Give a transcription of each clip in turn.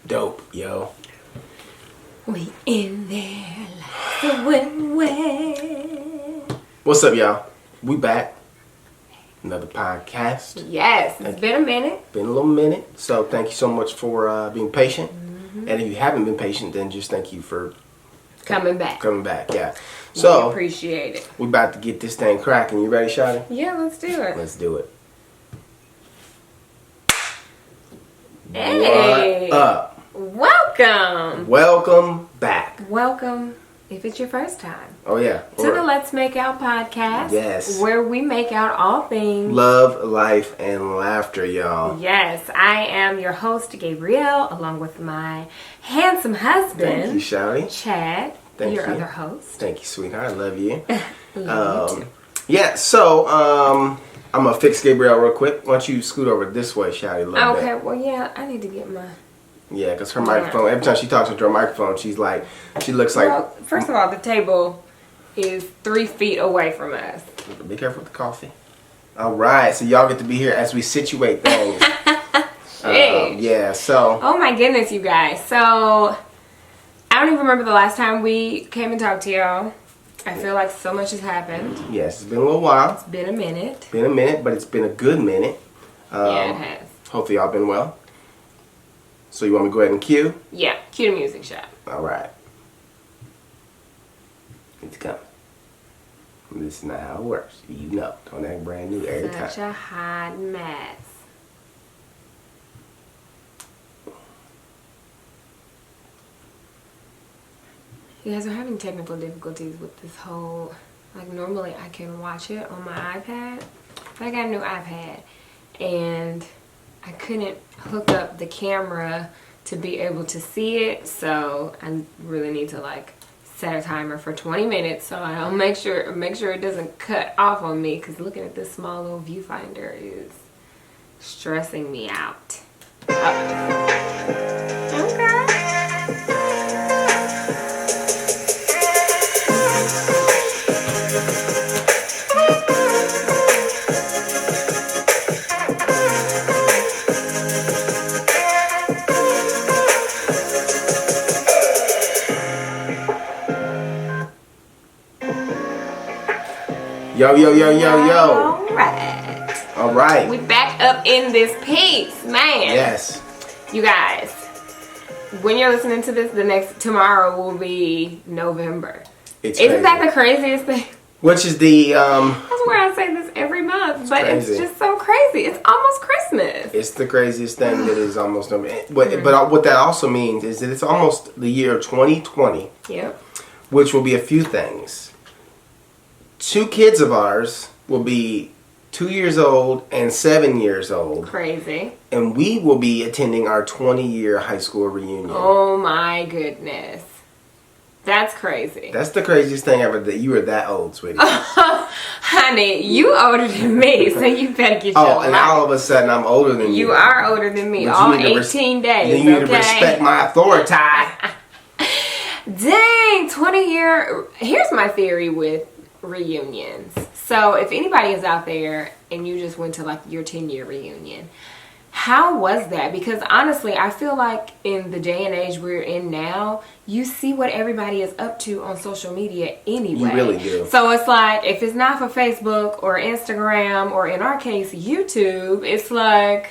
Dope, yo. We in there like the wind. What's up, y'all? We back. Another podcast. Yes, it's been a minute. Been a little minute. So thank you so much for being patient. Mm-hmm. And if you haven't been patient, then just thank you for coming back, yeah. So we appreciate it. We about to get this thing cracking. You ready, Shawty? Yeah, let's do it. Let's do it. Hey. What up? Welcome. Welcome back. Welcome, if it's your first time. Oh, yeah. To the Let's Make Out podcast. Yes. Where we make out all things love, life, and laughter, y'all. Yes. I am your host, Gabrielle, along with my handsome husband. Thank you, Shawty. Chad, Thank your you. other host. Thank you, sweetheart. I love you. Love you too. Yeah, so I'm going to fix Gabrielle real quick. Why don't you scoot over this way, Shawty, a little bit. Okay, well, yeah, I need to get my... Yeah, because her microphone, every time she talks into her microphone, she looks like... Well, first of all, the table is 3 feet away from us. Be careful with the coffee. All right, so y'all get to be here as we situate things. Yeah, so... Oh my goodness, you guys. So, I don't even remember the last time we came and talked to y'all. I feel like so much has happened. Yes, it's been a little while. It's been a minute. Been a minute, but it's been a good minute. Yeah, it has. Hopefully y'all been well. So you want me to go ahead and cue? Yeah, cue the music shot. All right. It's coming. This is not how it works. You know. Don't act brand new every time. Such a hot mess. You guys are having technical difficulties with this whole... Like, normally I can watch it on my iPad. But I got a new iPad. And I couldn't hook up the camera to be able to see it. So I really need to, like, set a timer for 20 minutes so I'll make sure it doesn't cut off on me, because looking at this small little viewfinder is stressing me out. Okay. Yo, yo, yo, yo, yo. Alright. Alright. We back up in this piece, man. Yes. You guys, when you're listening to this, tomorrow will be November. Isn't that the craziest thing? Which is the I swear I say this every month, but crazy. It's just so crazy. It's almost Christmas. It's the craziest thing that is almost November. But what that also means is that it's almost the year 2020. Yep. Which will be a few things. 2 kids of ours will be 2 years old and 7 years old. Crazy. And we will be attending our 20-year high school reunion. Oh my goodness. That's crazy. That's the craziest thing ever, that you are that old, sweetie. Honey, you older than me, so you better get your and life. all of a sudden I'm older than you. You are older than me, but all 18 days, You need to respect my authority. Dang, 20 year. Here's my theory with reunions. So if anybody is out there and you just went to like your 10-year reunion, how was that? Because honestly, I feel like in the day and age we're in now, you see what everybody is up to on social media anyway. You really do. So it's like, if it's not for Facebook or Instagram or in our case YouTube, it's like,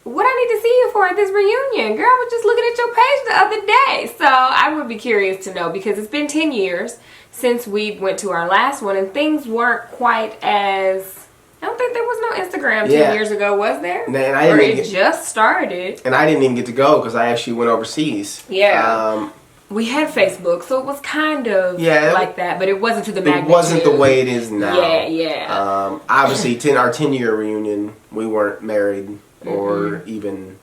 what I need to see you for at this reunion? Girl, I was just looking at your page the other day. So I would be curious to know, because it's been 10 years since we went to our last one, and things weren't quite as... I don't think there was no Instagram 10 years ago, was there? And I just started. And I didn't even get to go because I actually went overseas. Yeah. We had Facebook, so it was kind of like that, but it wasn't to the magnitude. It wasn't the way it is now. Yeah. Obviously, our 10-year reunion, we weren't married or even...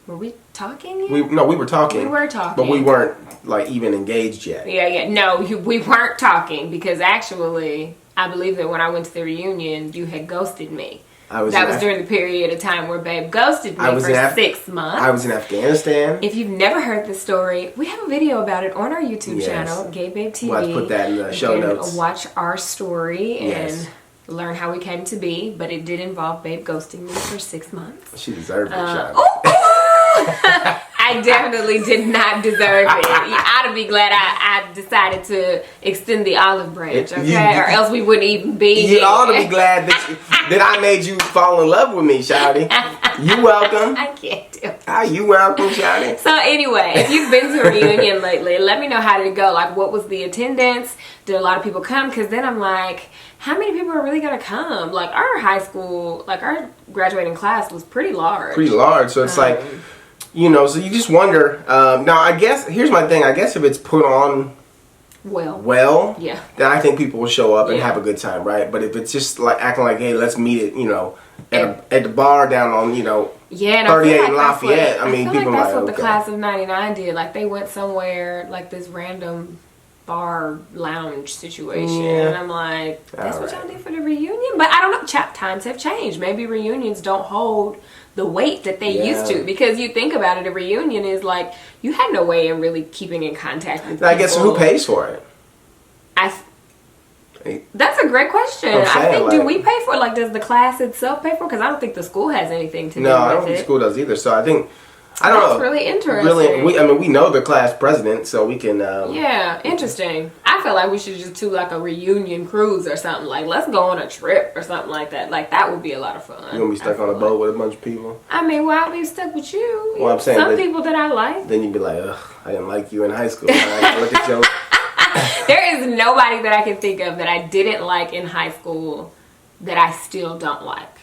Were we talking yet? We were talking. We were talking. But we weren't, like, even engaged yet. Yeah. No, we weren't talking, because actually, I believe that when I went to the reunion, you had ghosted me. That was during the period of time where Babe ghosted me for 6 months. I was in Afghanistan. If you've never heard this story, we have a video about it on our YouTube channel, Gabe TV. We'll have to put that in the show notes. Watch our story and learn how we came to be. But it did involve Babe ghosting me for 6 months. She deserved it, child. I definitely did not deserve it. You ought to be glad I decided to extend the olive branch, okay? Or else we wouldn't even be here. You ought to be glad that I made you fall in love with me, Shawty. You welcome. I can't do it. You welcome, Shawty. So anyway, if you've been to a reunion lately, let me know how did it go. Like, what was the attendance? Did a lot of people come? Because then I'm like, how many people are really going to come? Like, our high school, like, our graduating class was pretty large. Pretty large. So it's like... You know, so you just wonder. Now, I guess, here's my thing. I guess if it's put on well, yeah, then I think people will show up and have a good time, right? But if it's just like acting like, hey, let's meet at, you know, at the bar down on, you know, 38 in Lafayette. I mean, people that's what the class of 99 did. Like, they went somewhere, like this random bar lounge situation. And I'm like, that's what y'all did for the reunion? But I don't know. Times have changed. Maybe reunions don't hold the weight that they used to, because you think about it, a reunion is like you had no way of really keeping in contact with people. I guess who pays for it? That's a great question. I think, do we pay for it? Like, does the class itself pay for it? Because I don't think the school has anything to do with it. No, I don't think the school does either. So I think, I don't know. That's really interesting. Really, we know the class president, so we can... yeah, interesting. I feel like we should just do like a reunion cruise or something. Like, let's go on a trip or something like that. Like, that would be a lot of fun. You gonna be stuck on a boat with a bunch of people? I mean, well, I'll be stuck with you. Well, I'm saying... Some people that I like. Then you'd be like, ugh, I didn't like you in high school. Right? Look at your... There is nobody that I can think of that I didn't like in high school that I still don't like.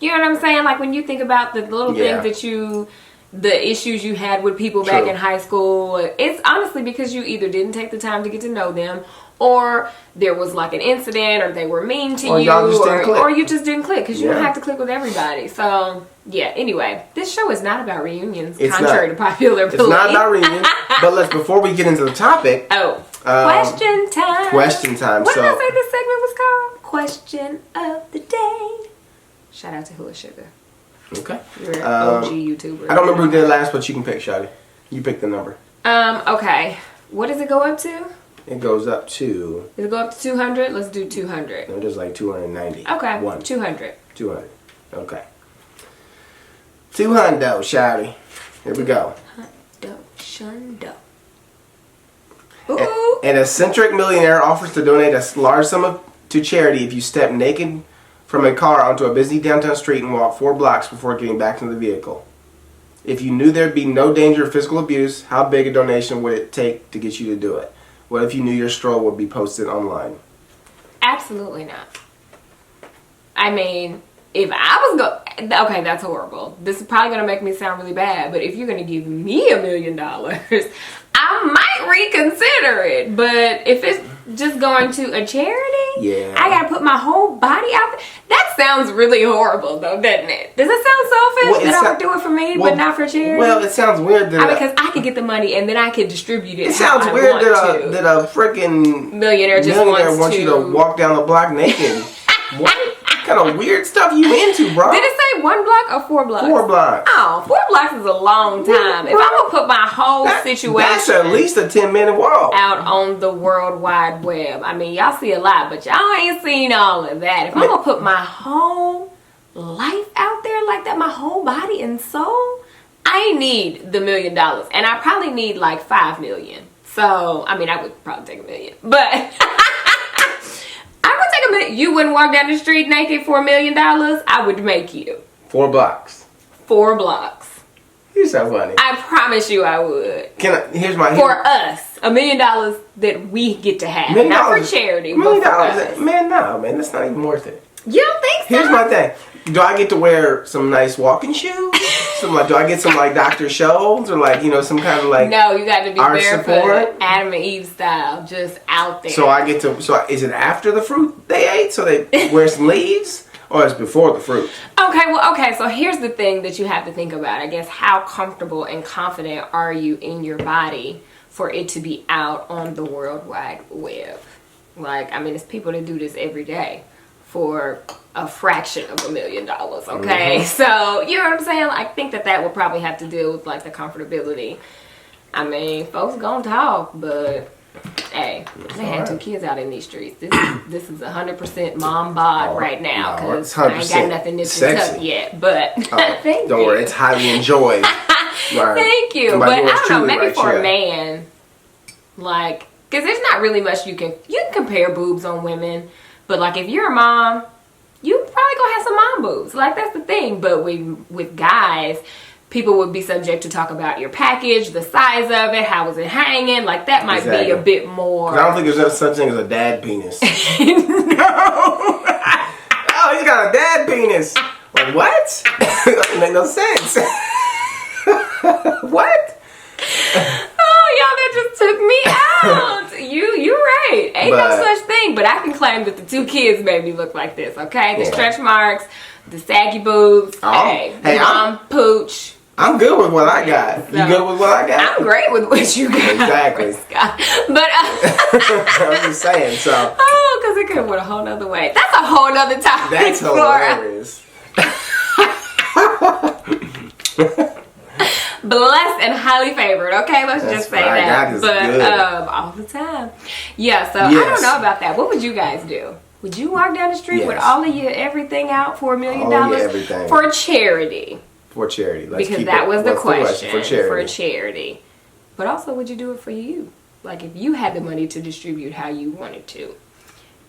You know what I'm saying? Like, when you think about the little things that the issues you had with people back in high school, it's honestly because you either didn't take the time to get to know them, or there was like an incident, or they were mean to you, or you just didn't click, because you don't have to click with everybody. So yeah, anyway, this show is not about reunions, contrary to popular belief. It's not about reunions. But before we get into the topic, question time. Question time. What did I say this segment was called? Question of the day. Shout out to Hula Sugar. Okay. You're an OG YouTuber. I don't remember who did it last, but you can pick, Shawty. You pick the number. Okay. What does it go up to? It goes up to... Does it go up to 200? Let's do 200. No, there's like 290. Okay. 200. 200. Okay. 200, Shawty. Here we go. Hundo, shundo. Ooh. An eccentric millionaire offers to donate a large sum to charity if you step naked from a car onto a busy downtown street and walk 4 blocks before getting back into the vehicle. If you knew there'd be no danger of physical abuse, how big a donation would it take to get you to do it? What if you knew your stroll would be posted online? Absolutely not. I mean, if I was okay, that's horrible. This is probably going to make me sound really bad, but if you're going to give me $1 million, I might reconsider it. But if it's just going to a charity, I got to put my whole body out there. That sounds really horrible, though, doesn't it? Does it sound selfish that I would do it for me, but not for charity? Well, it sounds weird that... because I could get the money and then I could distribute it. It sounds weird that a freaking millionaire wants you to walk down the block naked. What kind of weird stuff you into, bro? Did it say 1 block or 4 blocks? 4 blocks. Oh, 4 blocks is a long time. If I'm going to put my whole situation... That's at least a 10-minute walk. ...out on the World Wide Web. I mean, y'all see a lot, but y'all ain't seen all of that. If I'm going to put my whole life out there like that, my whole body and soul, I need the $1 million. And I probably need like 5 million. So, I mean, I would probably take $1 million. But... I would take $1 million. You wouldn't walk down the street naked for $1 million? I would make you. 4 blocks. 4 blocks. You're so funny. I promise you I would. For us. $1 million that we get to have. Not for charity, but for us. Man, no, man. That's not even worth it. You don't think so? Here's my thing. Do I get to wear some nice walking shoes? Do I get some Dr. Scholl's or some kind of No, you got to be barefoot, support? Adam and Eve style, just out there. So is it after the fruit they ate? So they wear some leaves, or it's before the fruit? Okay. So here's the thing that you have to think about. I guess, how comfortable and confident are you in your body for it to be out on the World Wide Web? It's people that do this every day for a fraction of $1 million, okay? So, you know what I'm saying? I think that would probably have to deal with, the comfortability. I mean, folks gonna talk, but, hey, they had 2 kids out in these streets. This is 100% mom bod right now, because I ain't got nothing nipped and tucked yet, but... don't worry, it's highly enjoyed. Thank you. And But by I yours don't know, truly, maybe right, for yeah. a man, like, because there's not really much you can compare boobs on women, but like if you're a mom, you probably gonna have some mom boobs. Like, that's the thing. But with guys, people would be subject to talk about your package, the size of it, how was it hanging. Like, that might be a bit more. I don't think there's no such thing as a dad penis. No. Oh, he's got a dad penis. Like, what? Doesn't make no sense. What? Oh, y'all, that just took me out. You're right. Ain't no such thing. But I can claim that the 2 kids made me look like this, okay? The stretch marks, the saggy boobs. Hey, mom pooch. I'm good with what I got. You good with what I got? I'm great with what you got. Exactly. But I'm just saying, so. Oh, because it could have went a whole nother way. That's a whole nother topic. That's hilarious. Blessed and highly favored. Okay, let's just say right. that. God is But good. all the time. Yeah. So I don't know about that. What would you guys do? Would you walk down the street with all of your everything out for $1 million everything for charity? For charity. Because that was the question. For charity. For charity. But also, would you do it for you? Like, if you had the money to distribute how you wanted to.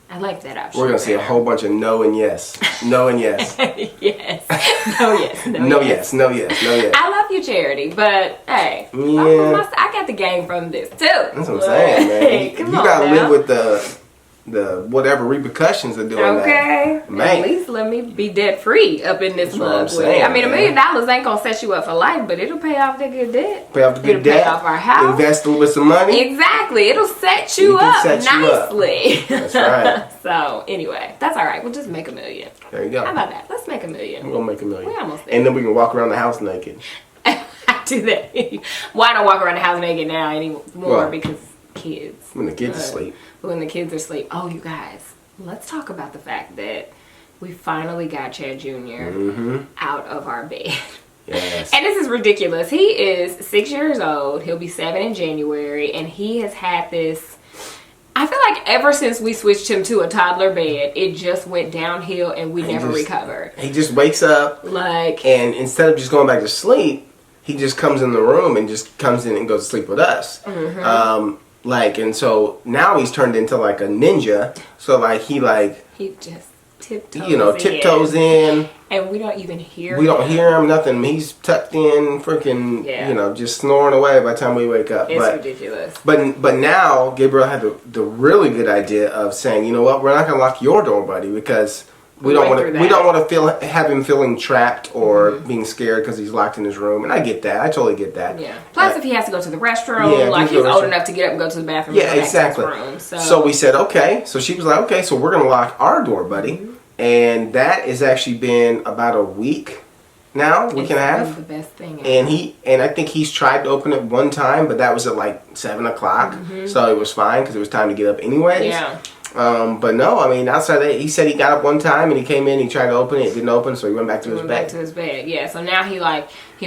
I like that option. We're going to see a whole bunch of no and yes. No and yes. Yes. No, yes. No, yes. No, yes. No, yes. I love you, Charity, but hey, Yeah. I got the game from this too. That's what I'm saying, man. Hey, You come got to on now. live with the whatever repercussions of doing Okay. that. Man. At least let me be debt free up in this That's what I'm mug. saying, I mean, $1 man. million ain't gonna set you up for life, but it'll pay off the good debt. Pay off the good It'll debt. pay off our house. Invest a little bit of money. Exactly. It'll set you can up set you up. nicely. That's right. So anyway, that's all right. We'll just make $1 million. There you go. How about that? Let's make $1 million. We're going to make $1 million. We're almost there. And then we can walk around the house naked. I do that. Why don't walk around the house naked now anymore? Well, because kids. When the kids are asleep. But when the kids are asleep. Oh, you guys. Let's talk about the fact that we finally got Chad Jr. out of our bed. Yes. And this is ridiculous. He is 6 years old. He'll be 7 in January. And he has had this... I feel like ever since we switched him to a toddler bed, it just went downhill and we never recovered. He just wakes up. And instead of just going back to sleep, he just comes in the room and just comes in and goes to sleep with us. And so now he's turned into like a ninja. So he just tiptoes in. And we don't even hear him. We don't hear him, nothing. He's tucked in, freaking, just snoring away by the time we wake up. It's ridiculous. But now Gabriel had the really good idea of saying, you know what, we're not going to lock your door, buddy, because we don't want to have him feeling trapped or being scared because he's locked in his room. And I get that. I totally get that. Yeah. Plus, if he has to go to the restroom, he's old enough to get up and go to the bathroom. Yeah, exactly. So we said, okay. So she was like, okay, so we're going to lock our door, buddy. And that has actually been about a week now, week and a half. The best thing ever. And I think he's tried to open it one time, but that was at like 7 o'clock. So it was fine because it was time to get up anyways. Yeah. But no, I mean, outside that, he said he got up one time and he came in, he tried to open it, it didn't open, so he went back to his bed. Yeah. So now he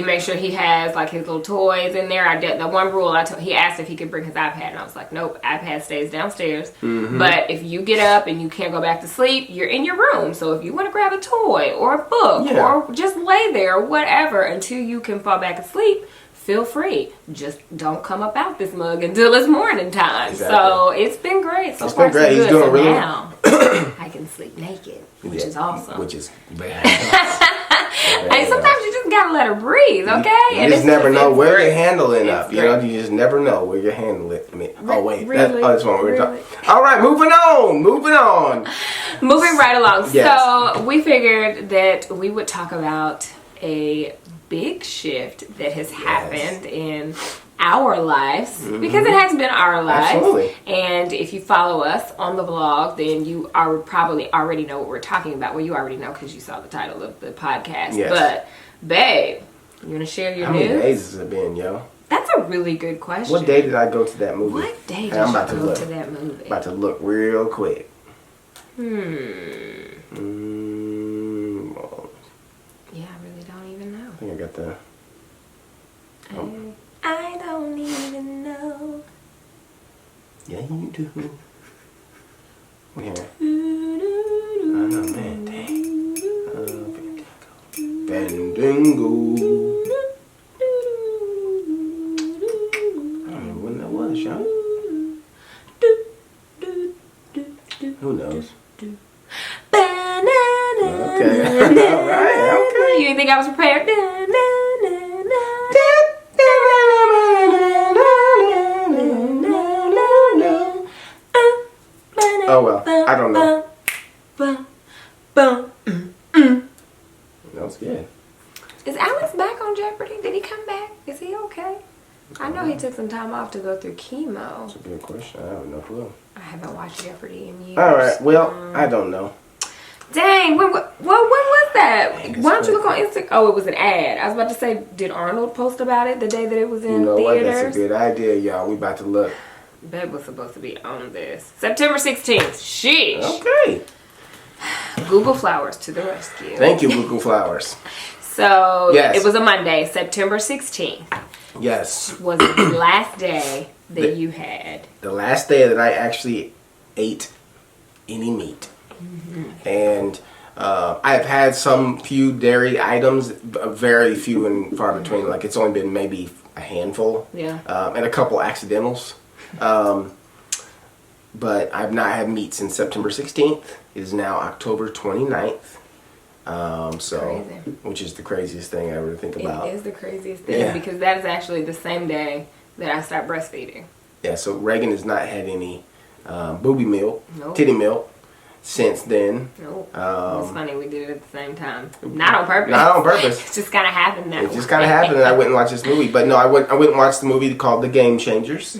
makes sure he has like his little toys in there. The one rule he asked if he could bring his iPad, and I was like, nope, iPad stays downstairs. But if you get up and you can't go back to sleep, you're in your room. So if you want to grab a toy or a book or just lay there or whatever until you can fall back asleep, feel free. Just don't come up out this mug until it's morning time. Exactly. So it's been great. So it's far, been great. so good. He's doing really now I can sleep naked, which is awesome. Which is very Hey, sometimes you just gotta let her breathe, okay? You just never know where your handle end up. You know, you just never know where your handle is. I mean, that's what we're talking. All right, moving on. Moving right along. Yes. So we figured that we would talk about a big shift that has happened in our lives, because it has been our lives. Absolutely. And if you follow us on the blog, then you are probably already know what we're talking about. Well, you already know because you saw the title of the podcast. Yes. But babe, you want to share your news? How many days has it been, yo? That's a really good question. What day did I go to that movie? What day did I'm you about to go look. to that movie? About to look real quick. Yeah, I really don't even know. I think I got the... I don't even know. Yeah, you do. Here. Oh, man, dang. Fandango. I don't know. Bum, bum, That was good. Is Alex back on Jeopardy? Did he come back? Is he okay? I know he took some time off to go through chemo. That's a good question. I have no clue. I haven't watched Jeopardy in years. All right. Well, I don't know. Dang, when was that? Dang, Why don't you look on Instagram? Oh, it was an ad. I was about to say, did Arnold post about it the day that it was in You know what? theaters? That's a good idea, y'all. We about to look. Beb was supposed to be on this. September 16th. Sheesh. Okay. Google Flowers to the rescue. Thank you, Google Flowers. So, Yes. it was a Monday, September 16th. Yes. Was the last day that you had. The last day that I actually ate any meat. And I've had some few dairy items, very few and far between. Like it's only been maybe a handful. Yeah. And a couple accidentals. But I've not had meat since September 16th. It is now October 29th. Crazy. Which is the craziest thing ever to think about. It is the craziest thing because that is actually the same day that I stopped breastfeeding. Yeah, so Reagan has not had any booby milk, Nope. titty milk since then. Nope. It was funny we did it at the same time. Not on purpose. Not on purpose. It just kind of happened that way. It just kind of happened, and I went and watched this movie. But no, I went and watched the movie called The Game Changers.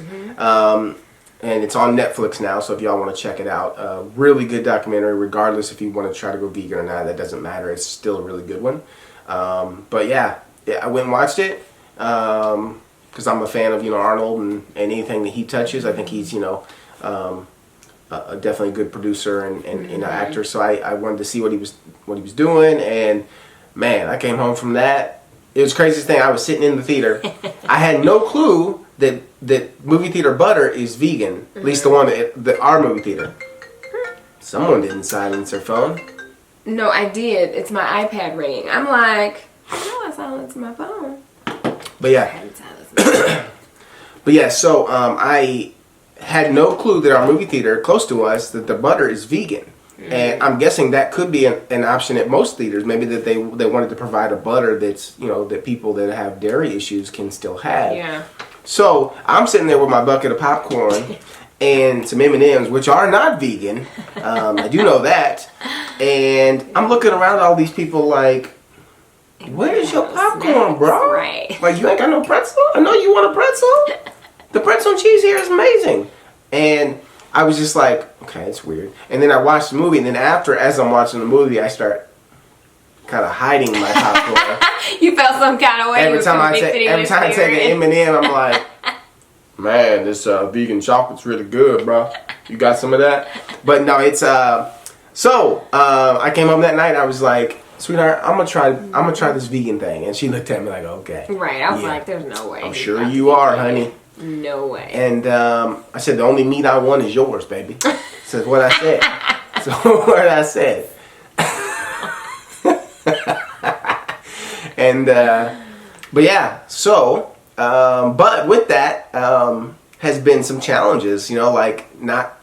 And it's on Netflix now, so if y'all want to check it out. Really good documentary, regardless if you want to try to go vegan or not. That doesn't matter. It's still a really good one. But yeah, I went and watched it because I'm a fan of, Arnold and anything that he touches. I think he's, definitely a good producer and actor. So I wanted to see what he was doing, and man, I came home from that. It was the craziest thing. I was sitting in the theater. I had no clue that movie theater butter is vegan. At least the one that our movie theater. Someone didn't silence their phone. No, I did. It's my iPad ringing. I'm like, I silenced my phone. But yeah. I hadn't silenced my phone. But yeah, so I had no clue that our movie theater close to us that the butter is vegan. And I'm guessing that could be an option at most theaters. Maybe that they wanted to provide a butter that's, that people that have dairy issues can still have. Yeah. So I'm sitting there with my bucket of popcorn and some M&Ms, which are not vegan. I do know that. And I'm looking around at all these people like, where's your popcorn, bro? Right. Like, you ain't got no pretzel? I know you want a pretzel. The pretzel and cheese here is amazing. And I was just like, okay, it's weird. And then I watched the movie, and then after, as I'm watching the movie, I start kind of hiding my popcorn. You felt some kind of way. Every time I take an M&M, I'm like, man, this vegan chocolate's really good, bro. You got some of that? But no, it's so I came home that night. I was like, sweetheart, I'm gonna try this vegan thing. And she looked at me like, okay. Right. I was like, there's no way. I'm sure you are, honey. No way. And I said, the only meat I want is yours, baby. That's what I said. So what I said. And but yeah, so but with that has been some challenges, like not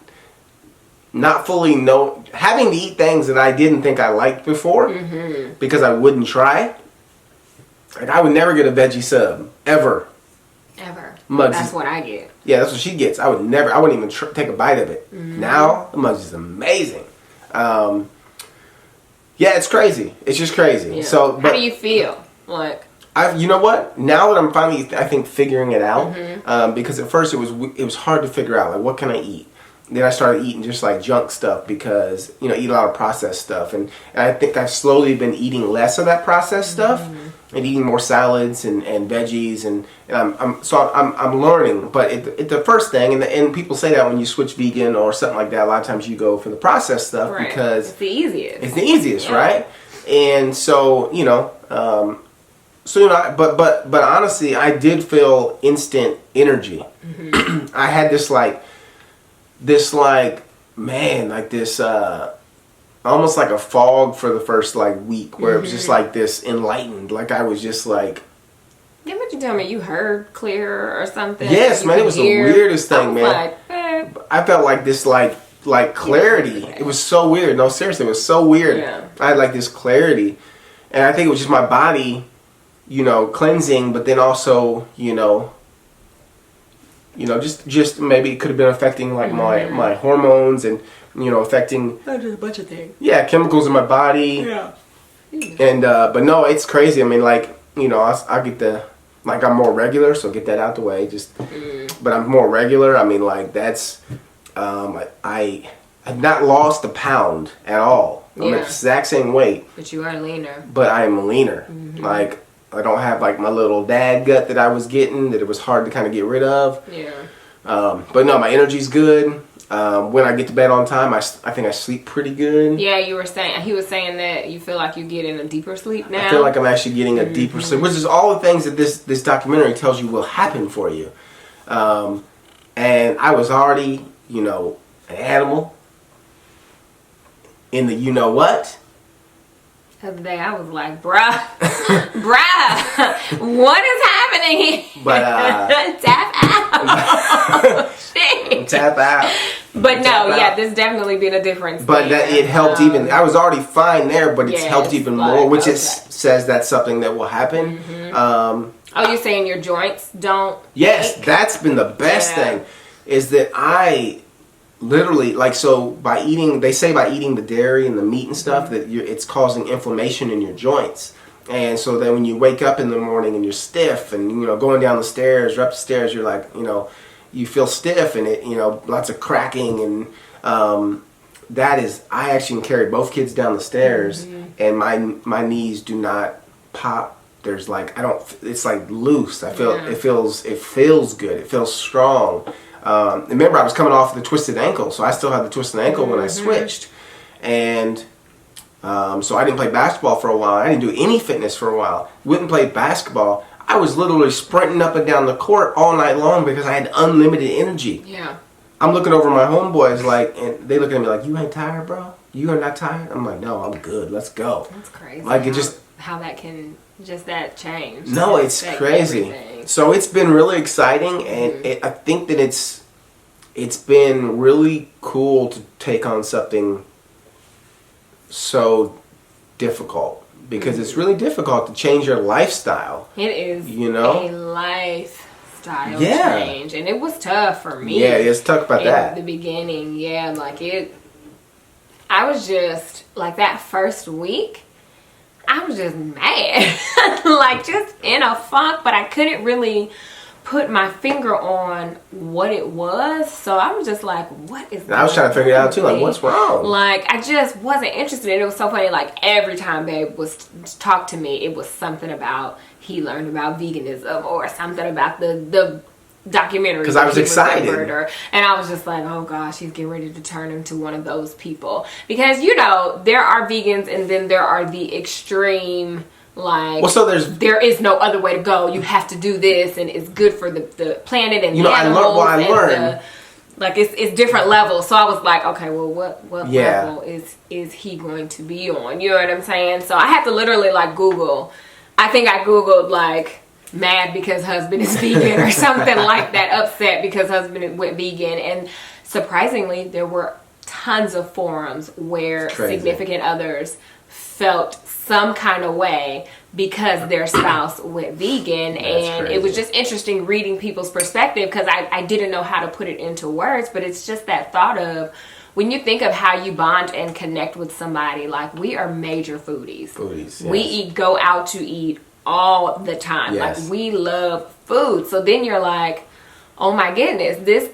fully having to eat things that I didn't think I liked before because I wouldn't try. Like I would never get a veggie sub ever. Muggs That's what I get. Yeah, that's what she gets. I wouldn't even take a bite of it. Now the Muggs is amazing. Yeah, it's crazy. It's just crazy. Yeah. So, how do you feel? Like, you know what? Now that I'm finally, I think, figuring it out, because at first it was hard to figure out, like, what can I eat? Then I started eating just like junk stuff because eat a lot of processed stuff, and I think I've slowly been eating less of that processed stuff and eating more salads and veggies, and I'm learning. But it the first thing, and people say that when you switch vegan or something like that, a lot of times you go for the processed stuff because it's the easiest. It's the easiest, right? And so but honestly, I did feel instant energy. I had this almost like a fog for the first week where it was just like this enlightened, like I was just like, Didn't you tell me you heard clear or something? Yes, man, it was the weirdest thing, man. Like, I felt like this like clarity. It was so weird. No, seriously, it was so weird. Yeah. I had like this clarity, and I think it was just my body, cleansing, but then also, just maybe it could have been affecting like my hormones and affecting just a bunch of things. Yeah, chemicals in my body. Yeah. And but no, it's crazy. I mean, like, I get I'm more regular, so get that out the way. But I'm more regular. I mean, like, that's I have not lost a pound at all. I'm the exact same weight. But you are leaner. But I am leaner. Like, I don't have like my little dad gut that I was getting, that it was hard to kind of get rid of. Yeah. But no, my energy's good. When I get to bed on time, I think I sleep pretty good. Yeah, he was saying that you feel like you get in a deeper sleep now. I feel like I'm actually getting a deeper sleep, which is all the things that this documentary tells you will happen for you. And I was already, an animal in the what? The other day I was like, bruh, what is happening here? But tap out. Shit. Tap out. But no, there's definitely been a difference. But it helped even. I was already fine there, but it's helped even more, which says that's something that will happen. You're saying your joints don't? Yes, that's been the best thing. Is that I literally, like, so by eating the dairy and the meat and stuff, that it's causing inflammation in your joints. And so then when you wake up in the morning and you're stiff and, going down the stairs or up the stairs, you're like, you feel stiff and it, lots of cracking. And I actually can carry both kids down the stairs and my knees do not pop. There's like, it's like loose. I feel, it feels good. It feels strong. Remember, I was coming off the twisted ankle, so I still had the twisted ankle when I switched. And so I didn't play basketball for a while. I didn't do any fitness for a while. Wouldn't play basketball. I was literally sprinting up and down the court all night long because I had unlimited energy. Yeah. I'm looking over my homeboys and they look at me like, you ain't tired, bro? You are not tired? I'm like, no, I'm good. Let's go. That's crazy. Like, how that can, just that change. No, it's crazy. Everything. So it's been really exciting, and I think that it's been really cool to take on something so difficult, because it's really difficult to change your lifestyle. It is a lifestyle change, and it was tough for me. Yeah, let's talk about that. At the beginning, I was just, like, that first week, I was just mad. Like, just in a funk, but I couldn't really put my finger on what it was. So I was just like, what is I was trying to figure it out too, like, what's wrong? Like, I just wasn't interested. And it was so funny, like, every time Babe was talk to me, it was something about he learned about veganism or something about the documentary, because I was excited, and I was just like, oh gosh, he's getting ready to turn into one of those people, because there are vegans and then there are the extreme, like, well, so there is no other way to go, you have to do this and it's good for the planet and the animals. I learned like it's different levels. So I was like, okay, well, what level is he going to be on? You know what I'm saying? So I had to literally, like, Google. I think I Googled, like, mad because husband is vegan or something like that, upset because husband went vegan, and surprisingly there were tons of forums where significant others felt some kind of way because their spouse went vegan. And it was just interesting reading people's perspective, because I didn't know how to put it into words, but it's just that thought of, when you think of how you bond and connect with somebody, like, we are major foodies. Yes. We go out to eat all the time. Yes. Like, we love food. So then you're like, oh my goodness, this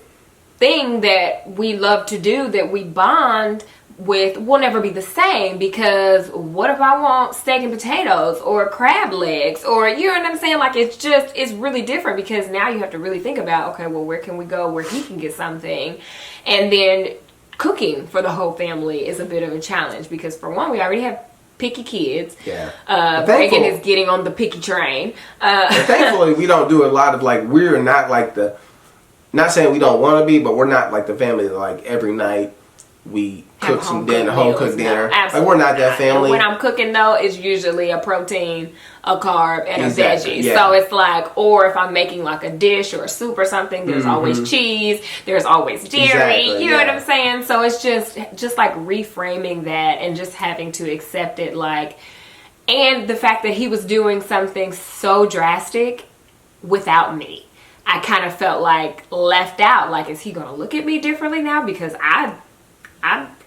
thing that we love to do, that we bond with, will never be the same, because what if I want steak and potatoes or crab legs, or, you know what I'm saying? Like, it's really different, because now you have to really think about, okay, well, where can we go where he can get something? And then cooking for the whole family is a bit of a challenge, because for one, we already have picky kids. Yeah. Reagan is getting on the picky train. Thankfully, we don't do a lot of, like, we're not like not saying we don't want to be, but we're not like the family that, like, every night we cook some dinner, home cooked dinner. Absolutely. Like, we're not that family. When I'm cooking, though, it's usually a protein, a carb, and a veggie. Yeah. So it's like, or if I'm making like a dish or a soup or something, there's always cheese, there's always dairy. You know what I'm saying? So it's just like reframing that and just having to accept it, like, and the fact that he was doing something so drastic without me. I kind of felt like left out. Like, is he going to look at me differently now? Because I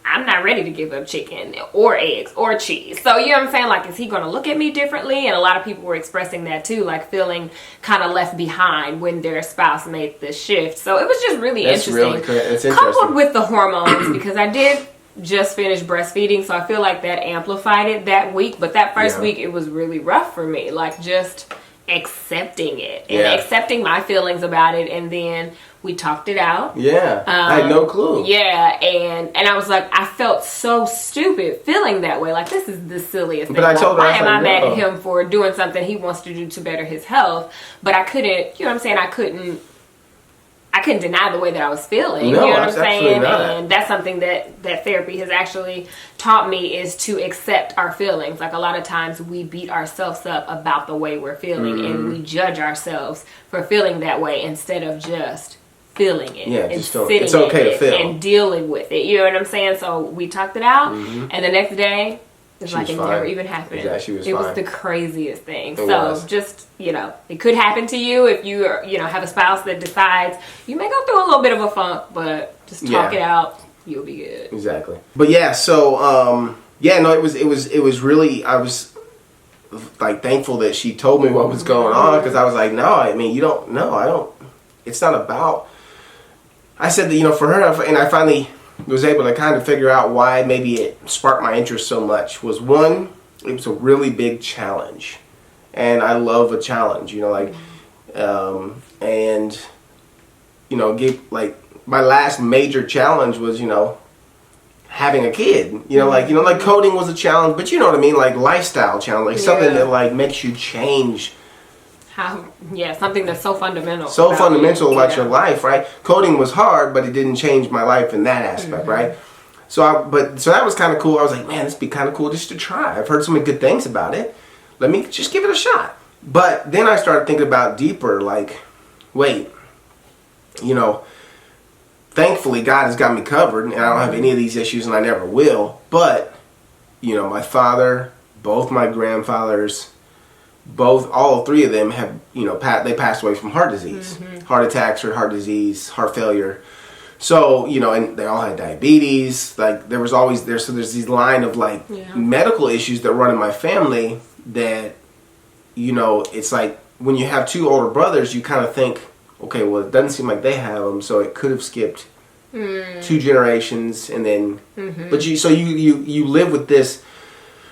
I'm not ready to give up chicken or eggs or cheese. So, you know what I'm saying? Like, is he going to look at me differently? And a lot of people were expressing that too, like feeling kind of left behind when their spouse made the shift. So it was just really interesting. It's interesting. Coupled with the hormones, because I did just finish breastfeeding, so I feel like that amplified it that week. But that first week, it was really rough for me. Like, just accepting it and accepting my feelings about it, and then we talked it out. I had no clue. And I was like, I felt so stupid feeling that way. Like, this is the silliest thing. But I told her, why am I mad at him for doing something he wants to do to better his health? But I couldn't, you know what I'm saying? I couldn't deny the way that I was feeling. No, you know what I'm saying? not. And that's something that therapy has actually taught me, is to accept our feelings. Like, a lot of times we beat ourselves up about the way we're feeling, and we judge ourselves for feeling that way instead of just feeling it and sitting it's okay to feel and dealing with it. You know what I'm saying? So we talked it out, and the next day, it's like it never even happened. Yeah, she was it fine. was the craziest thing. It so was. just, it could happen to you if you are, have a spouse that decides. You may go through a little bit of a funk, but just talk it out. You'll be good. Exactly. But so it was really, I was like thankful that she told me what was going on, because I was like, no, I mean, I don't. It's not about. I said that for her, and I finally was able to kind of figure out why maybe it sparked my interest so much. Was one, it was a really big challenge, and I love a challenge. My last major challenge was having a kid. Like coding was a challenge, but you know what I mean, like lifestyle challenge, like something that like makes you change. Something that's so fundamental. About your life, right? Coding was hard, but it didn't change my life in that aspect, right? So that was kind of cool. I was like, man, this would be kind of cool just to try. I've heard so many good things about it. Let me just give it a shot. But then I started thinking about deeper, like, wait, thankfully God has got me covered, and I don't have any of these issues, and I never will. But, my father, both my grandfathers, all three of them have, they passed away from heart disease, heart attacks or heart disease, heart failure. So, and they all had diabetes. Like, there's these line of like medical issues that run in my family that, it's like when you have two older brothers, you kind of think, okay, well, it doesn't seem like they have them, so it could have skipped 2 generations, and then, but you live with this,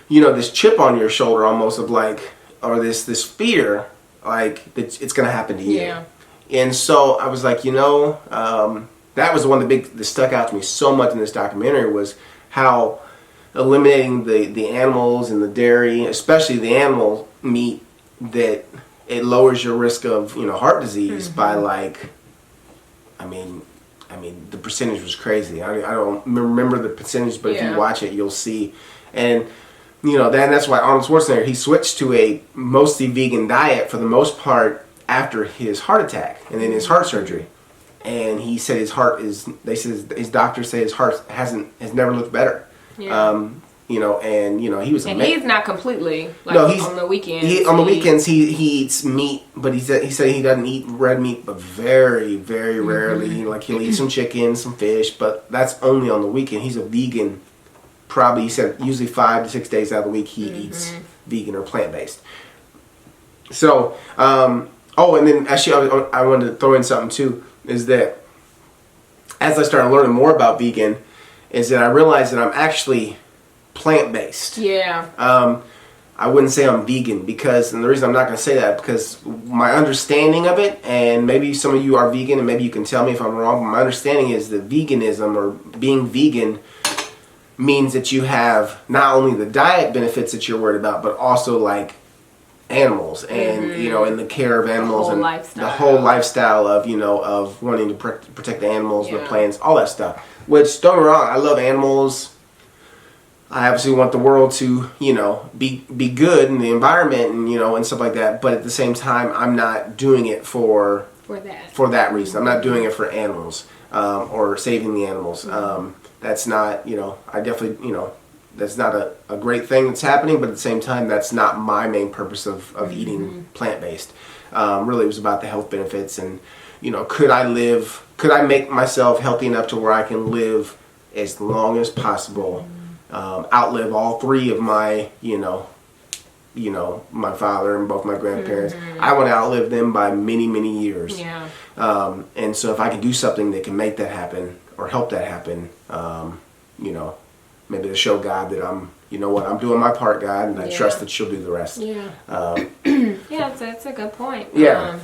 this chip on your shoulder almost of like, or this fear, like that it's going to happen to you. Yeah. And so I was like, that was the one that stuck out to me so much in this documentary, was how eliminating the animals and the dairy, especially the animal meat, that it lowers your risk of heart disease by like, I mean the percentage was crazy. I don't remember the percentage, but if you watch it, you'll see. And that's why Arnold Schwarzenegger, he switched to a mostly vegan diet for the most part after his heart attack and then his heart surgery. And he said his doctors say his heart has never looked better. Yeah. He was and he's not completely on the weekends. On the weekends he eats meat, but he said he doesn't eat red meat, but very, very rarely. Like, he'll eat some chicken, some fish, but that's only on the weekend. He's a vegan. Probably, he said, usually 5 to 6 days out of the week he eats vegan or plant-based. So, and then actually I wanted to throw in something too, is that as I started learning more about vegan, is that I realized that I'm actually plant-based. Yeah. I wouldn't say I'm vegan, and the reason I'm not going to say that, because my understanding of it, and maybe some of you are vegan and maybe you can tell me if I'm wrong, but my understanding is that veganism, or being vegan, means that you have not only the diet benefits that you're worried about, but also like animals and and the care of animals and the whole lifestyle of of wanting to protect the animals, the plants, all that stuff. Which, don't get me wrong, I love animals. I obviously want the world to be good in the environment and and stuff like that. But at the same time, I'm not doing it for that reason. I'm not doing it for animals or saving the animals. That's not, I definitely, that's not a great thing that's happening, but at the same time, that's not my main purpose of eating plant-based. Really, it was about the health benefits and, could I make myself healthy enough to where I can live as long as possible. Outlive all three of my, my father and both my grandparents. I want to outlive them by many, many years. Yeah. And so if I can do something that can make that happen or help that happen, maybe to show God that I'm doing my part, God, and I trust that she'll do the rest. Yeah. Yeah, that's a good point. Yeah.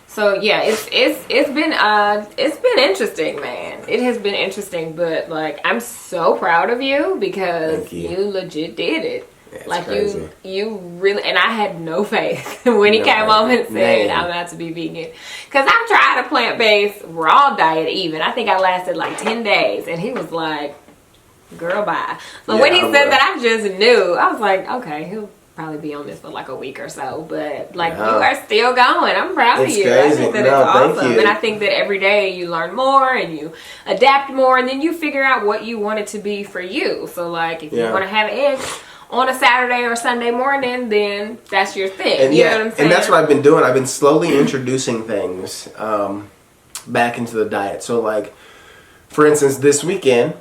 So yeah, it's been interesting, man. It has been interesting, but like I'm so proud of you because you legit did it. It's like crazy. you really, and I had no faith when he came home and said I'm about to be vegan, because I've tried a plant-based raw diet. Even I think I lasted like 10 days, and he was like, "Girl, bye." So when he said that, I just knew. I was like, okay, he'll probably be on this for like a week or so, but like you are still going. I'm proud of you. Crazy. I think that it's awesome, and I think that every day you learn more and you adapt more, and then you figure out what you want it to be for you. So like if you want to have eggs on a Saturday or Sunday morning, then that's your thing. And you know what I'm saying? And that's what I've been doing. I've been slowly introducing things back into the diet. So like, for instance, this weekend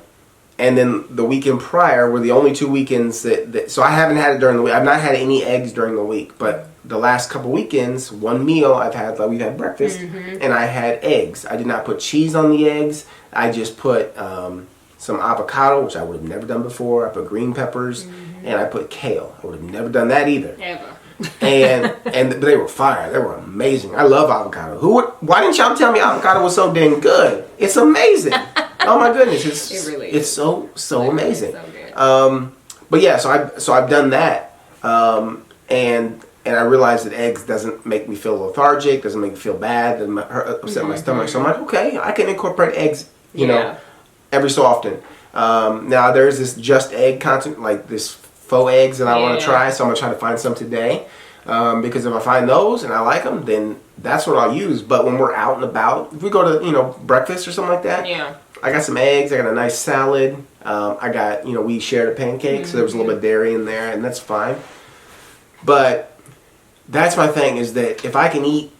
and then the weekend prior were the only 2 weekends that so I haven't had it during the week. I've not had any eggs during the week, but the last couple weekends, one meal I've had, like we've had breakfast, and I had eggs. I did not put cheese on the eggs. I just put some avocado, which I would have never done before. I put green peppers, and I put kale. I would have never done that either. Ever. and they were fire. They were amazing. I love avocado. Why didn't y'all tell me avocado was so dang good? It's amazing. Oh my goodness, It really is. It's so amazing. So good. But yeah, so I've done that, and I realized that eggs doesn't make me feel lethargic, doesn't make me feel bad, doesn't upset my stomach. So I'm like, okay, I can incorporate eggs, every so often. Now there's this just egg content, like this faux eggs that I want to try, so I'm gonna try to find some today. Because if I find those and I like them, then that's what I'll use. But when we're out and about, if we go to breakfast or something like that, I got some eggs. I got a nice salad. I got we shared a pancake, so there was a little bit of dairy in there, and that's fine. But that's my thing, is that if I can eat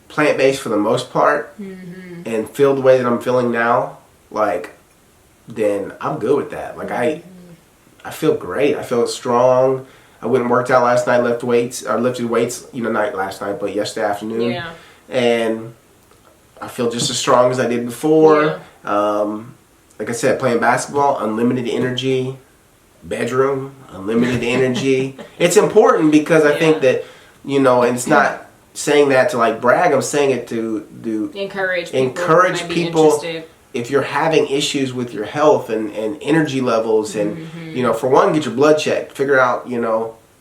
plant-based for the most part and feel the way that I'm feeling now, like, then I'm good with that. Like I feel great. I feel strong. I went and worked out last night, lifted weights, not last night, but yesterday afternoon. Yeah. And I feel just as strong as I did before. Yeah. Like I said, playing basketball, unlimited energy. Bedroom, unlimited energy. It's important because I think that, and it's not saying that to like brag. I'm saying it to encourage people. If you're having issues with your health and energy levels, and for one, get your blood checked. Figure out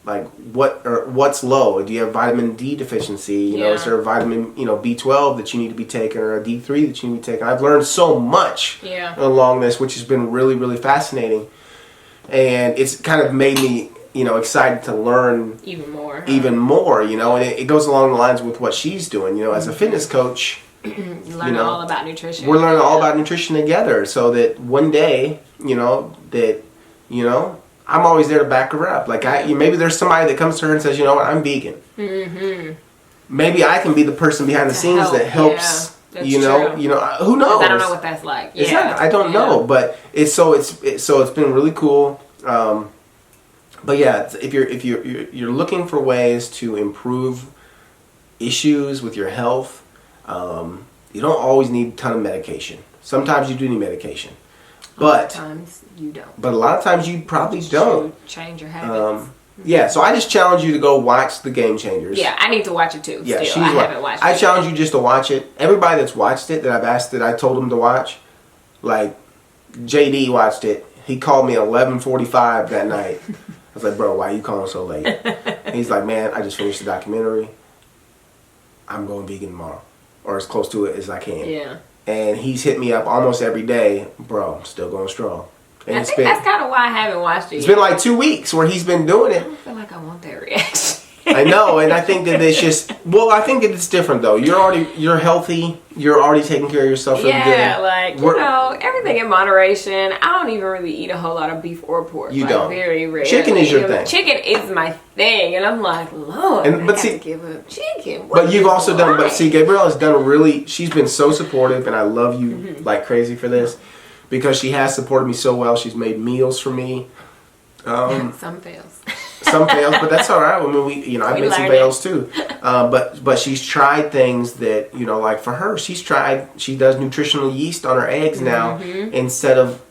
like what's low. Do you have vitamin D deficiency? Is there a vitamin B12 that you need to be taking, or a D3 that you need to be taking? I've learned so much along this, which has been really, really fascinating, and it's kind of made me excited to learn even more. And it goes along the lines with what she's doing. As a fitness coach. Learn all about nutrition. We're learning all about nutrition together, so that one day, I'm always there to back her up. Like maybe there's somebody that comes to her and says, you know what, I'm vegan. Maybe I can be the person behind the scenes that helps. True. Who knows? I don't know what that's like. I don't know, but it's been really cool. But yeah, if you're looking for ways to improve issues with your health. You don't always need a ton of medication. Sometimes you do need medication. But a lot of times you don't. But a lot of times you probably don't. Change your habits. So I just challenge you to go watch The Game Changers. Yeah, I need to watch it too. Yeah, still. I haven't watched it. I challenge you just to watch it. Everybody that's watched it, that I've asked, that I told them to watch, like JD watched it. He called me at 11:45 that night. I was like, bro, why are you calling so late? And he's like, man, I just finished the documentary. I'm going vegan tomorrow. Or as close to it as I can. Yeah. And he's hit me up almost every day. Bro, I'm still going strong. And I think that's kind of why I haven't watched it It's been like 2 weeks where he's been doing it. I don't feel like I want that reaction. I know, and I think that it's just... Well, I think that it's different, though. You're healthy. You're already taking care of yourself really good. Yeah, like, everything in moderation. I don't even really eat a whole lot of beef or pork. You don't. Very rare. Chicken is your thing. Chicken is my thing, and I'm like, Lord, I have to give up chicken. But you've also done... But see, Gabrielle has done really... She's been so supportive, and I love you like crazy for this. because she has supported me so well. She's made meals for me. Some fails. Some fails, but that's all right. I mean, I've made some fails too. But she's tried things that, like for her, she does nutritional yeast on her eggs now instead of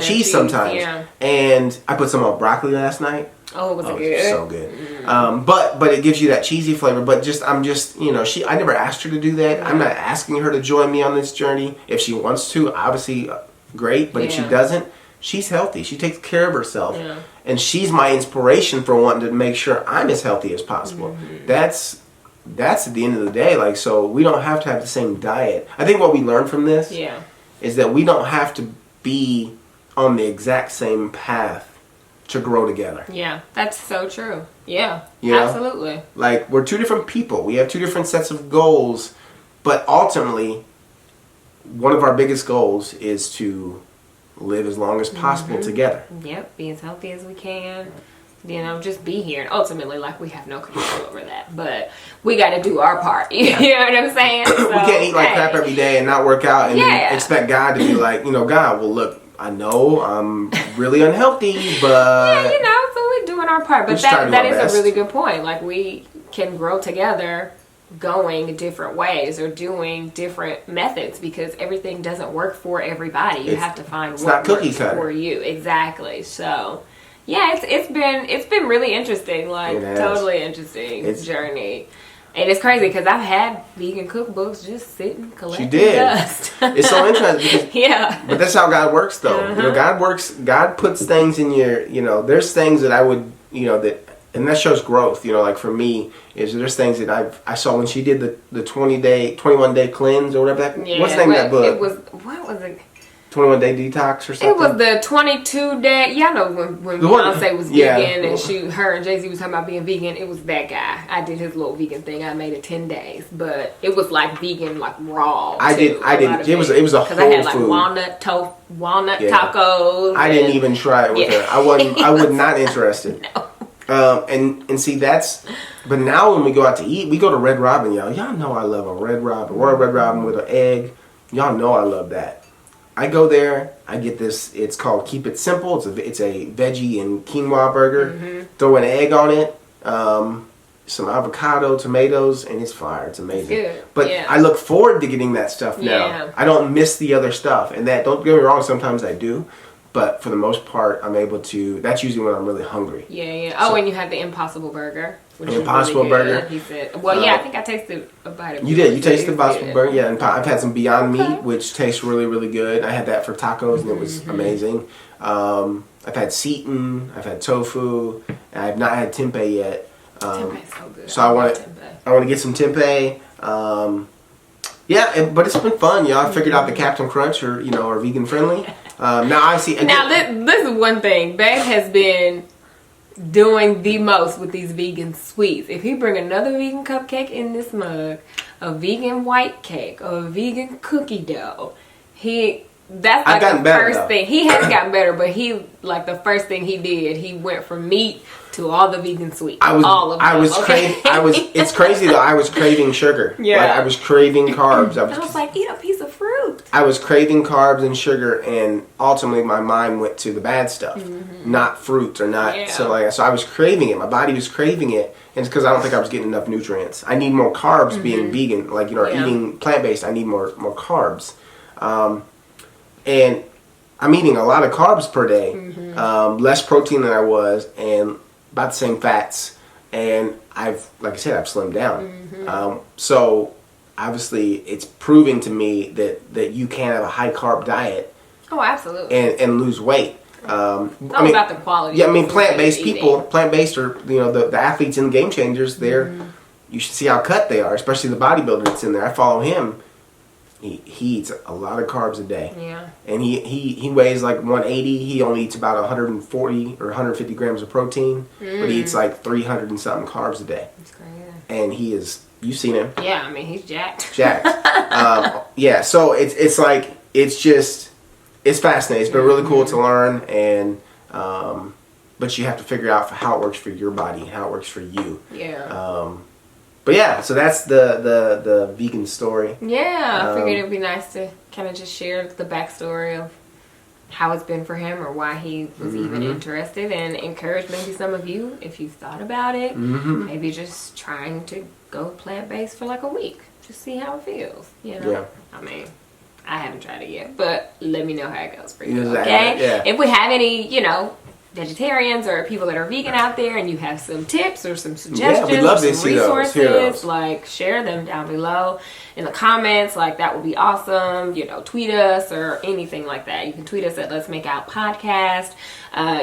cheese sometimes. Yeah. And I put some on broccoli last night. Oh, was it good? So good. But it gives you that cheesy flavor. But I never asked her to do that. I'm not asking her to join me on this journey. If she wants to, obviously, great. But if she doesn't, she's healthy. She takes care of herself. Yeah. And she's my inspiration for wanting to make sure I'm as healthy as possible. That's at the end of the day. Like, so we don't have to have the same diet. I think what we learned from this is that we don't have to be on the exact same path to grow together. Yeah, that's so true. Yeah, absolutely. Like, we're two different people. We have two different sets of goals. But ultimately, one of our biggest goals is to live as long as possible together. Yep, be as healthy as we can. Just be here. And ultimately, like, we have no control over that. But we got to do our part. You know what I'm saying? So, we can't eat like crap every day and not work out and then expect God to be like, God, well, look, I know I'm really unhealthy, but... Yeah, so we're doing our part. But that is a really good point. Like, we can grow together going different ways or doing different methods because everything doesn't work for everybody. You have to find what works for you. Exactly. So, yeah, it's been really interesting. Like, totally interesting journey. And it's crazy because I've had vegan cookbooks just sitting collecting dust. It's so interesting. Because, but that's how God works, though. God puts things in your, there's things that I would, and that shows growth. Like for me, there's things that I saw when she did the 21-day cleanse or whatever. What's the name of that book? What was it? 21-day detox or something? It was the 22-day. Y'all know when Beyonce was vegan and her and Jay-Z was talking about being vegan. It was that guy. I did his little vegan thing. I made it 10 days, but it was like vegan, like raw. I did. It was a whole food. Because I had like walnut tacos. I didn't even try it with her. I was not interested. No. And see but now when we go out to eat, we go to Red Robin, y'all. Y'all know I love a Red Robin. Or a Red Robin with an egg. Y'all know I love that. I go there, I get this, it's called Keep It Simple. It's a veggie and quinoa burger. Throw an egg on it, some avocado, tomatoes, and it's fire. It's amazing. Good. But I look forward to getting that stuff now. Yeah. I don't miss the other stuff. And don't get me wrong, sometimes I do. But for the most part, I'm able to, that's usually when I'm really hungry. Yeah. Oh, and you had the Impossible Burger. Which Impossible really Burger. He said, I think I tasted a bite of it. You did. You tasted the Impossible Burger. Yeah, and I've had some Beyond Meat, which tastes really, really good. I had that for tacos, and it was amazing. I've had Seton. I've had tofu. And I have not had tempeh yet. Tempeh's so good. So I want to get some tempeh. But it's been fun, y'all. I figured out the Captain Crunch are vegan friendly. Now I see. Now this is one thing. Babe has been doing the most with these vegan sweets. If he bring another vegan cupcake in this mug, a vegan white cake, or a vegan cookie dough, that's like the first thing. He has gotten better, but the first thing he did, he went from meat to all the vegan sweets. It's crazy though. I was craving sugar. Yeah. Like, I was craving carbs. I was like, eat a piece of fruit. I was craving carbs and sugar, and ultimately my mind went to the bad stuff, not fruit or not. Yeah. So I was craving it. My body was craving it, and it's because I don't think I was getting enough nutrients. I need more carbs being vegan. Like eating plant based, I need more carbs. And I'm eating a lot of carbs per day, less protein than I was, and about the same fats. And I've slimmed down. So obviously, it's proving to me that you can have a high carb diet. Oh, absolutely. And lose weight. About the quality. Yeah, plant based people, plant based are the athletes and game changers. You should see how cut they are, especially the bodybuilder that's in there. I follow him. He eats a lot of carbs a day. Yeah. And he weighs like 180. He only eats about 140 or 150 grams of protein, but he eats like 300 and something carbs a day. That's crazy. And he is, you've seen him. Yeah, he's jacked. So it's fascinating. It's been really cool to learn, and but you have to figure out how it works for your body, how it works for you. Yeah. But yeah, so that's the vegan story. Yeah, I figured it'd be nice to kind of just share the backstory of how it's been for him or why he was even interested, and encourage maybe some of you, if you've thought about it, maybe just trying to go plant-based for like a week. Just see how it feels, you know? Yeah. I mean, I haven't tried it yet, but let me know how it goes for you, Exactly. okay? Yeah. If we have any, you know, vegetarians or people that are vegan out there and you have some tips or some suggestions we'd love or to some see those, hear those. resources, like share them down below in the comments. Like, that would be awesome. You know, tweet us or anything like that. You can tweet us at Let's Make Out Podcast.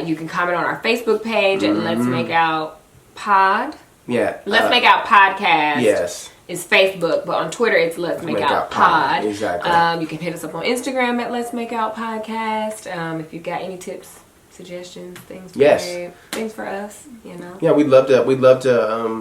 You can comment on our Facebook page at Let's Make Out Pod. Yeah. Let's Make Out Podcast. Yes. It's Facebook, but on Twitter it's Let's Make Out Pod. Exactly. You can hit us up on Instagram at Let's Make Out Podcast. If you've got any tips, suggestions, things for Gabe, things for us, you know. Yeah, we'd love to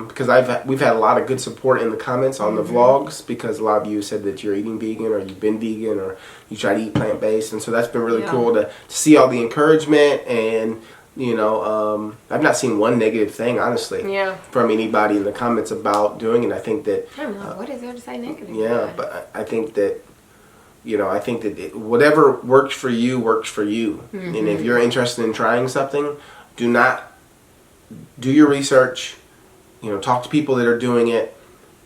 because we've had a lot of good support in the comments on the vlogs, because a lot of you said that you're eating vegan or you've been vegan or you try to eat plant-based, and so that's been really cool to see all the encouragement. And you know, I've not seen one negative thing, honestly, from anybody in the comments about doing it. I think that I don't know, what is there to say negative? Yeah, but I think that, you know, whatever works for you works for you. And if you're interested in trying something, do your research. You know, talk to people that are doing it.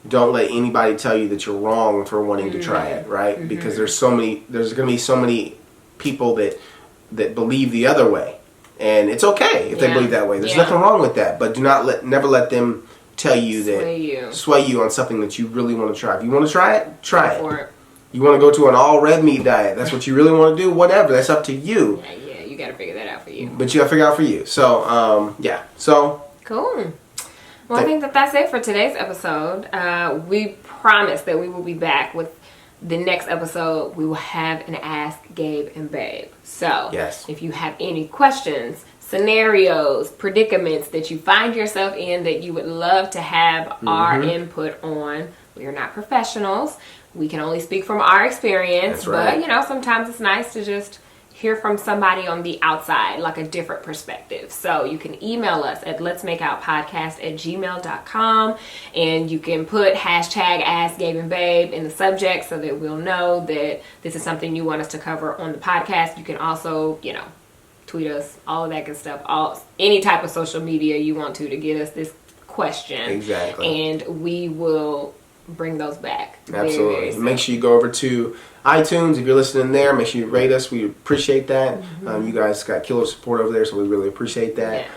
Don't let anybody tell you that you're wrong for wanting to try it, right? Because there's going to be so many people that believe the other way. And it's okay if they believe that way. There's nothing wrong with that. But never let them tell you sway you on something that you really want to try. If you want to try it, try it. You want to go to an all red meat diet, that's what you really want to do, whatever. That's up to you. Yeah, you got to figure that out for you. But you got to figure it out for you. So, So. Cool. Well, I think that's it for today's episode. We promise that we will be back with the next episode. We will have an Ask Gabe and Babe. So, if you have any questions, scenarios, predicaments that you find yourself in that you would love to have our input on, we are not professionals. We can only speak from our experience. But, you know, sometimes it's nice to just hear from somebody on the outside, like a different perspective. So you can email us at letsmakeoutpodcast@gmail.com, and you can put hashtag Ask Gabe and Babe in the subject so that we'll know that this is something you want us to cover on the podcast. You can also, you know, tweet us, all of that good stuff, any type of social media you want to get us this question. Exactly. And we will bring those back. Absolutely. Very, very Make sure you go over to iTunes if you're listening there. Make sure you rate us. We appreciate that. You guys got killer support over there, so we really appreciate that. Yes.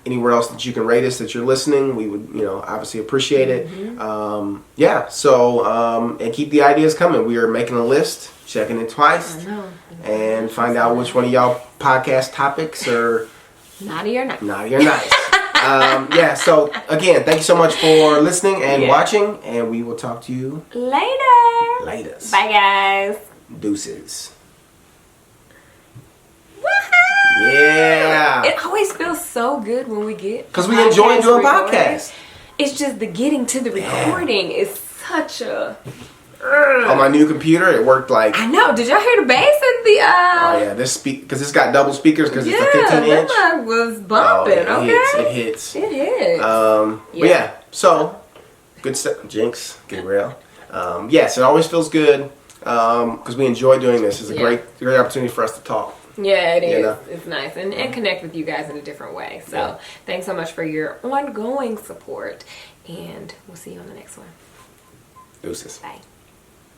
Anywhere else that you can rate us that you're listening, we would, you know, obviously appreciate it. And keep the ideas coming. We are making a list, checking it twice, and find out which one of y'all podcast topics are naughty or nice. Naughty or nice. So again, thank you so much for listening and watching, and we will talk to you later. Bye, guys. Deuces. Woohoo! Yeah. It always feels so good when we get, because we enjoy doing podcasts. It's just the getting to the recording is such a. On my new computer, it worked like. I know. Did y'all hear the bass in the? Oh yeah, this because it's got double speakers because it's a 15-inch. Yeah, that was bumping. It hits. It hits. But so good stuff. Jinx, Gabriel. Yes, it always feels good because we enjoy doing this. It's a great opportunity for us to talk. Yeah, it is. You know? It's nice and connect with you guys in a different way. So thanks so much for your ongoing support, and we'll see you on the next one. Deuces. Bye.